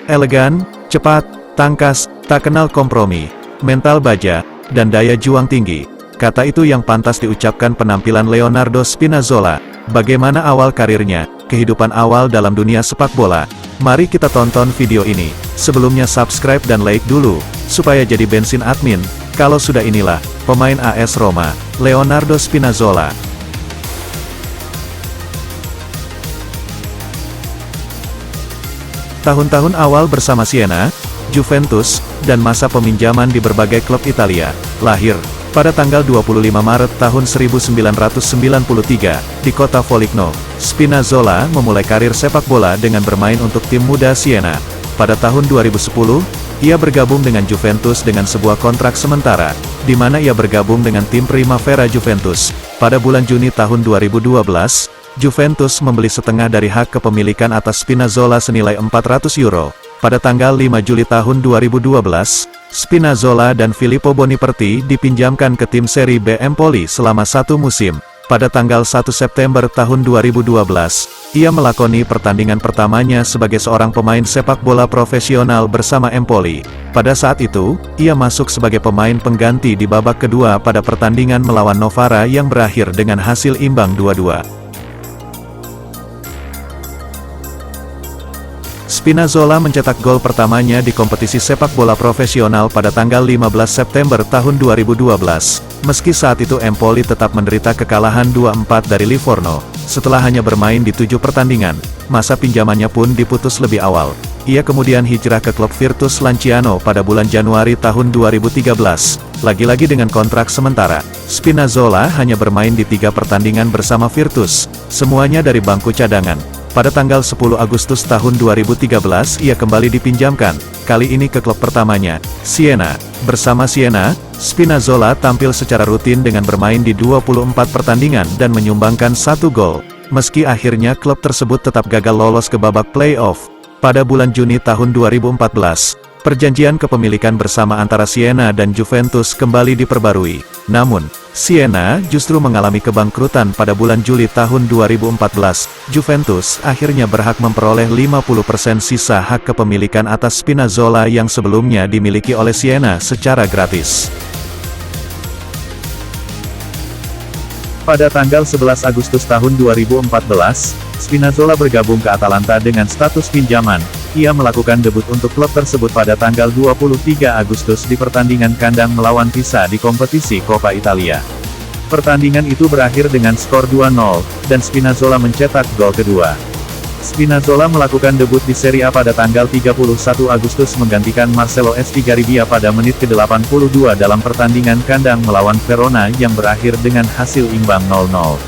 Elegan, cepat, tangkas, tak kenal kompromi, mental baja, dan daya juang tinggi. Kata itu yang pantas diucapkan penampilan Leonardo Spinazzola. Bagaimana awal karirnya, kehidupan awal dalam dunia sepak bola. Mari kita tonton video ini. Sebelumnya subscribe dan like dulu, supaya jadi bensin admin. Kalau sudah inilah, pemain AS Roma, Leonardo Spinazzola. Tahun-tahun awal bersama Siena, Juventus, dan masa peminjaman di berbagai klub Italia. Lahir pada tanggal 25 Maret tahun 1993, di kota Foligno, Spinazzola memulai karir sepak bola dengan bermain untuk tim muda Siena. Pada tahun 2010, ia bergabung dengan Juventus dengan sebuah kontrak sementara, di mana ia bergabung dengan tim Primavera Juventus. Pada bulan Juni tahun 2012, Juventus membeli setengah dari hak kepemilikan atas Spinazzola senilai €400. Pada tanggal 5 Juli tahun 2012, Spinazzola dan Filippo Boniperti dipinjamkan ke tim Serie B Empoli selama 1 musim. Pada tanggal 1 September tahun 2012, ia melakoni pertandingan pertamanya sebagai seorang pemain sepak bola profesional bersama Empoli. Pada saat itu, ia masuk sebagai pemain pengganti di babak kedua pada pertandingan melawan Novara yang berakhir dengan hasil imbang 2-2. Spinazzola mencetak gol pertamanya di kompetisi sepak bola profesional pada tanggal 15 September tahun 2012. Meski saat itu Empoli tetap menderita kekalahan 2-4 dari Livorno, setelah hanya bermain di 7 pertandingan, masa pinjamannya pun diputus lebih awal. Ia kemudian hijrah ke klub Virtus Lanciano pada bulan Januari tahun 2013. Lagi-lagi dengan kontrak sementara, Spinazzola hanya bermain di 3 pertandingan bersama Virtus, semuanya dari bangku cadangan. Pada tanggal 10 Agustus tahun 2013 ia kembali dipinjamkan, kali ini ke klub pertamanya, Siena. Bersama Siena, Spinazzola tampil secara rutin dengan bermain di 24 pertandingan dan menyumbangkan 1 gol. Meski akhirnya klub tersebut tetap gagal lolos ke babak play-off. Pada bulan Juni tahun 2014, perjanjian kepemilikan bersama antara Siena dan Juventus kembali diperbarui. Namun, Siena justru mengalami kebangkrutan pada bulan Juli tahun 2014. Juventus akhirnya berhak memperoleh 50% sisa hak kepemilikan atas Spinazzola yang sebelumnya dimiliki oleh Siena secara gratis. Pada tanggal 11 Agustus tahun 2014, Spinazzola bergabung ke Atalanta dengan status pinjaman. Ia melakukan debut untuk klub tersebut pada tanggal 23 Agustus di pertandingan kandang melawan Pisa di kompetisi Coppa Italia. Pertandingan itu berakhir dengan skor 2-0, dan Spinazzola mencetak gol kedua. Spinazzola melakukan debut di Serie A pada tanggal 31 Agustus menggantikan Marcelo Estigarribia pada menit ke-82 dalam pertandingan kandang melawan Verona yang berakhir dengan hasil imbang 0-0.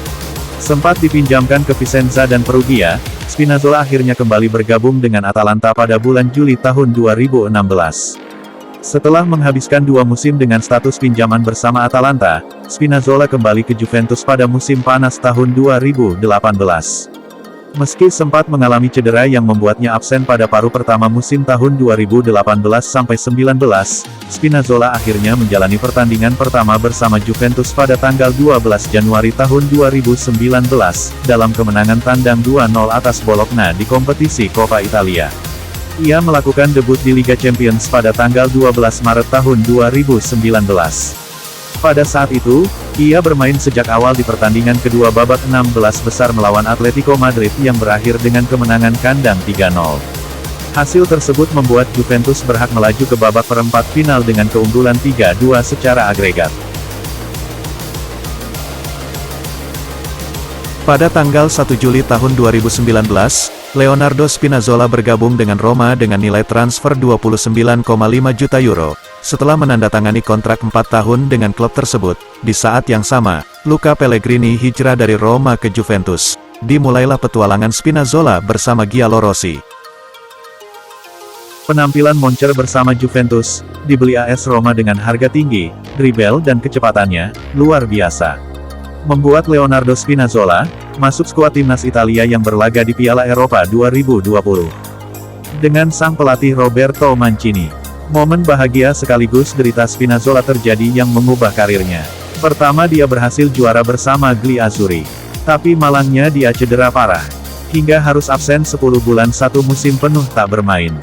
Sempat dipinjamkan ke Vicenza dan Perugia, Spinazzola akhirnya kembali bergabung dengan Atalanta pada bulan Juli tahun 2016. Setelah menghabiskan 2 musim dengan status pinjaman bersama Atalanta, Spinazzola kembali ke Juventus pada musim panas tahun 2018. Meski sempat mengalami cedera yang membuatnya absen pada paruh pertama musim tahun 2018-19, Spinazzola akhirnya menjalani pertandingan pertama bersama Juventus pada tanggal 12 Januari tahun 2019, dalam kemenangan tandang 2-0 atas Bologna di kompetisi Coppa Italia. Ia melakukan debut di Liga Champions pada tanggal 12 Maret tahun 2019. Pada saat itu, ia bermain sejak awal di pertandingan kedua babak 16 besar melawan Atletico Madrid yang berakhir dengan kemenangan kandang 3-0. Hasil tersebut membuat Juventus berhak melaju ke babak perempat final dengan keunggulan 3-2 secara agregat. Pada tanggal 1 Juli tahun 2019, Leonardo Spinazzola bergabung dengan Roma dengan nilai transfer €29,5 juta. Setelah menandatangani kontrak 4 tahun dengan klub tersebut, di saat yang sama, Luca Pellegrini hijrah dari Roma ke Juventus. Dimulailah petualangan Spinazzola bersama Giallorossi. Penampilan moncer bersama Juventus, dibeli AS Roma dengan harga tinggi, dribble dan kecepatannya, luar biasa. Membuat Leonardo Spinazzola, masuk skuad timnas Italia yang berlaga di Piala Eropa 2020. Dengan sang pelatih Roberto Mancini. Momen bahagia sekaligus derita Spinazzola terjadi yang mengubah karirnya. Pertama dia berhasil juara bersama Gli Azzurri. Tapi malangnya dia cedera parah. Hingga harus absen 10 bulan 1 musim penuh tak bermain.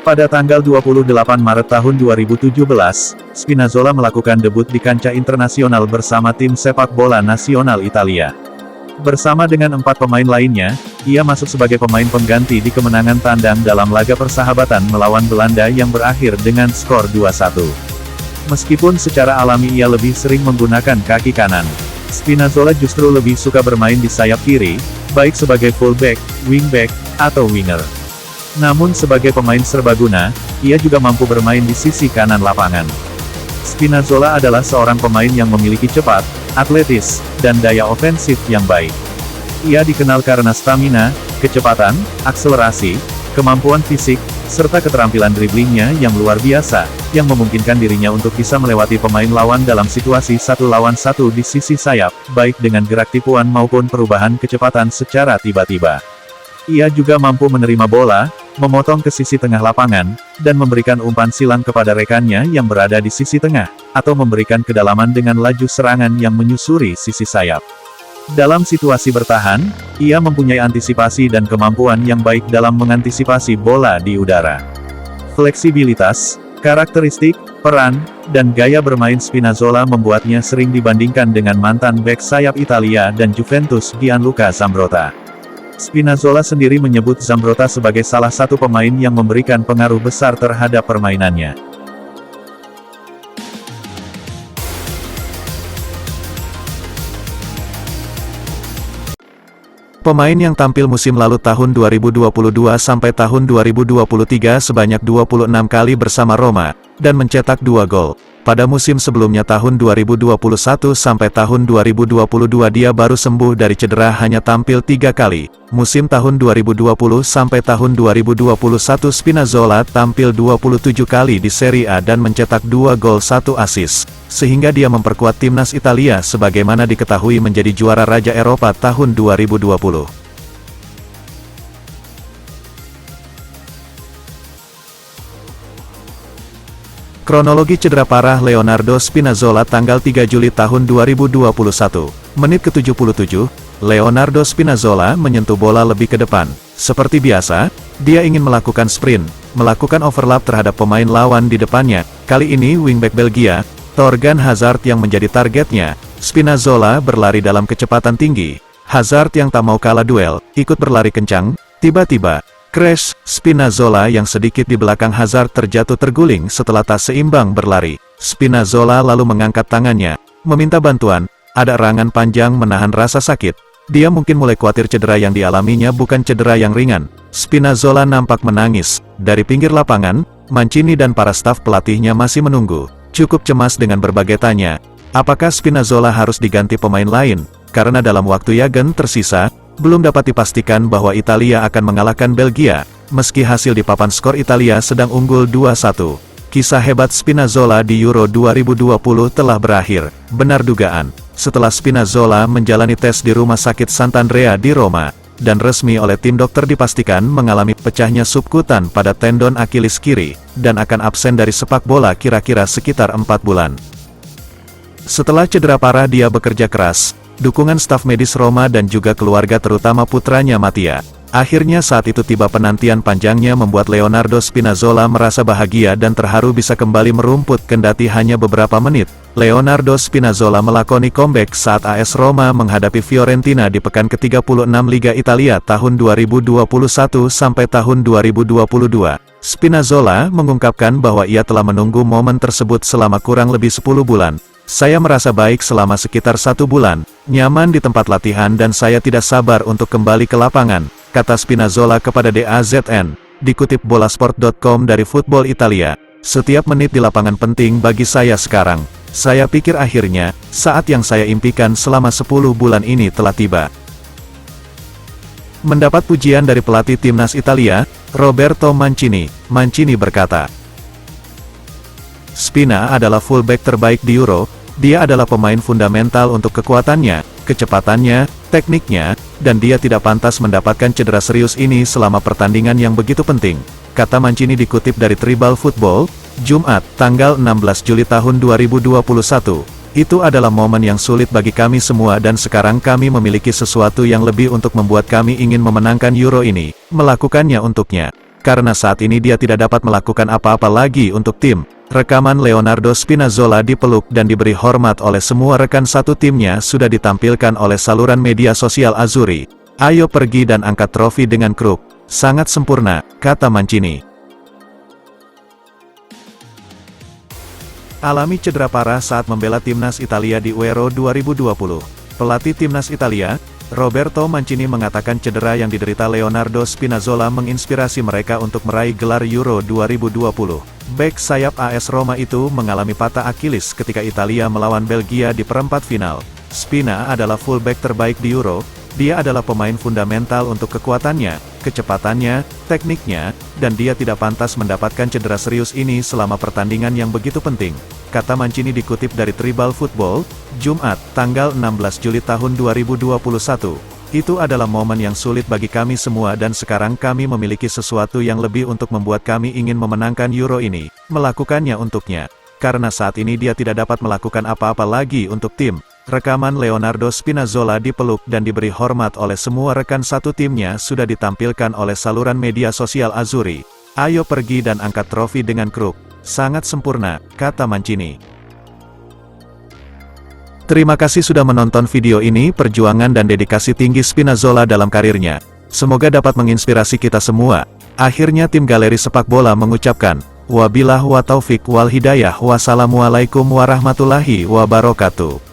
Pada tanggal 28 Maret tahun 2017, Spinazzola melakukan debut di kancah internasional bersama tim sepak bola nasional Italia. Bersama dengan 4 pemain lainnya, ia masuk sebagai pemain pengganti di kemenangan tandang dalam laga persahabatan melawan Belanda yang berakhir dengan skor 2-1. Meskipun secara alami ia lebih sering menggunakan kaki kanan, Spinazzola justru lebih suka bermain di sayap kiri, baik sebagai fullback, wingback, atau winger. Namun sebagai pemain serbaguna, ia juga mampu bermain di sisi kanan lapangan. Spinazzola adalah seorang pemain yang memiliki cepat, atletis, dan daya ofensif yang baik. Ia dikenal karena stamina, kecepatan, akselerasi, kemampuan fisik, serta keterampilan driblingnya yang luar biasa, yang memungkinkan dirinya untuk bisa melewati pemain lawan dalam situasi 1 lawan 1 di sisi sayap, baik dengan gerak tipuan maupun perubahan kecepatan secara tiba-tiba. Ia juga mampu menerima bola, memotong ke sisi tengah lapangan, dan memberikan umpan silang kepada rekannya yang berada di sisi tengah, atau memberikan kedalaman dengan laju serangan yang menyusuri sisi sayap. Dalam situasi bertahan, ia mempunyai antisipasi dan kemampuan yang baik dalam mengantisipasi bola di udara. Fleksibilitas, karakteristik, peran, dan gaya bermain Spinazzola membuatnya sering dibandingkan dengan mantan bek sayap Italia dan Juventus Gianluca Zambrotta. Spinazzola sendiri menyebut Zambrotta sebagai salah satu pemain yang memberikan pengaruh besar terhadap permainannya. Pemain yang tampil musim lalu tahun 2022 sampai tahun 2023 sebanyak 26 kali bersama Roma, dan mencetak 2 gol. Pada musim sebelumnya tahun 2021 sampai tahun 2022 dia baru sembuh dari cedera hanya tampil 3 kali. Musim tahun 2020 sampai tahun 2021 Spinazzola tampil 27 kali di Serie A dan mencetak 2 gol 1 assist, sehingga dia memperkuat timnas Italia sebagaimana diketahui menjadi juara Raja Eropa tahun 2020. Kronologi cedera parah Leonardo Spinazzola tanggal 3 Juli tahun 2021. Menit ke-77, Leonardo Spinazzola menyentuh bola lebih ke depan. Seperti biasa, dia ingin melakukan sprint, melakukan overlap terhadap pemain lawan di depannya. Kali ini wingback Belgia, Thorgan Hazard yang menjadi targetnya. Spinazzola berlari dalam kecepatan tinggi. Hazard yang tak mau kalah duel, ikut berlari kencang. Tiba-tiba, crash, Spinazzola yang sedikit di belakang Hazard terjatuh terguling setelah tak seimbang berlari. Spinazzola lalu mengangkat tangannya, meminta bantuan. Ada erangan panjang menahan rasa sakit. Dia mungkin mulai khawatir cedera yang dialaminya bukan cedera yang ringan. Spinazzola nampak menangis. Dari pinggir lapangan, Mancini dan para staf pelatihnya masih menunggu. Cukup cemas dengan berbagai tanya. Apakah Spinazzola harus diganti pemain lain? Karena dalam waktu yang tersisa, belum dapat dipastikan bahwa Italia akan mengalahkan Belgia, meski hasil di papan skor Italia sedang unggul 2-1. Kisah hebat Spinazzola di Euro 2020 telah berakhir, benar dugaan. Setelah Spinazzola menjalani tes di Rumah Sakit Sant'Andrea di Roma, dan resmi oleh tim dokter dipastikan mengalami pecahnya subkutan pada tendon Achilles kiri, dan akan absen dari sepak bola kira-kira sekitar 4 bulan. Setelah cedera parah dia bekerja keras, dukungan staf medis Roma dan juga keluarga terutama putranya Mattia. Akhirnya saat itu tiba penantian panjangnya membuat Leonardo Spinazzola merasa bahagia dan terharu bisa kembali merumput kendati hanya beberapa menit. Leonardo Spinazzola melakoni comeback saat AS Roma menghadapi Fiorentina di pekan ke-36 Liga Italia tahun 2021 sampai tahun 2022. Spinazzola mengungkapkan bahwa ia telah menunggu momen tersebut selama kurang lebih 10 bulan. Saya merasa baik selama sekitar 1 bulan, nyaman di tempat latihan dan saya tidak sabar untuk kembali ke lapangan, kata Spinazzola kepada DAZN. Dikutip bolasport.com dari Football Italia, setiap menit di lapangan penting bagi saya sekarang. Saya pikir akhirnya, saat yang saya impikan selama 10 bulan ini telah tiba. Mendapat pujian dari pelatih timnas Italia, Roberto Mancini, Mancini berkata, Spina adalah fullback terbaik di Euro, dia adalah pemain fundamental untuk kekuatannya, kecepatannya, tekniknya, dan dia tidak pantas mendapatkan cedera serius ini selama pertandingan yang begitu penting, kata Mancini dikutip dari Tribal Football, Jumat, tanggal 16 Juli tahun 2021. Itu adalah momen yang sulit bagi kami semua dan sekarang kami memiliki sesuatu yang lebih untuk membuat kami ingin memenangkan Euro ini, melakukannya untuknya, karena saat ini dia tidak dapat melakukan apa-apa lagi untuk tim. Rekaman Leonardo Spinazzola dipeluk dan diberi hormat oleh semua rekan satu timnya sudah ditampilkan oleh saluran media sosial Azzurri. Ayo pergi dan angkat trofi dengan kruk. Sangat sempurna, kata Mancini. Alami cedera parah saat membela timnas Italia di Euro 2020. Pelatih timnas Italia, Roberto Mancini mengatakan cedera yang diderita Leonardo Spinazzola menginspirasi mereka untuk meraih gelar Euro 2020. Bek sayap AS Roma itu mengalami patah Akilis ketika Italia melawan Belgia di perempat final. Spina adalah fullback terbaik di Euro. Dia adalah pemain fundamental untuk kekuatannya, kecepatannya, tekniknya, dan dia tidak pantas mendapatkan cedera serius ini selama pertandingan yang begitu penting, kata Mancini dikutip dari Tribal Football, Jumat, tanggal 16 Juli tahun 2021. Itu adalah momen yang sulit bagi kami semua dan sekarang kami memiliki sesuatu yang lebih untuk membuat kami ingin memenangkan Euro ini, melakukannya untuknya. Karena saat ini dia tidak dapat melakukan apa-apa lagi untuk tim. Rekaman Leonardo Spinazzola dipeluk dan diberi hormat oleh semua rekan satu timnya sudah ditampilkan oleh saluran media sosial Azzurri. Ayo pergi dan angkat trofi dengan kruk. Sangat sempurna, kata Mancini. Terima kasih sudah menonton video ini. Perjuangan dan dedikasi tinggi Spinazzola dalam karirnya semoga dapat menginspirasi kita semua. Akhirnya tim galeri sepak bola mengucapkan, wabillahi wa taufiq wal hidayah. Wassalamualaikum warahmatullahi wabarakatuh.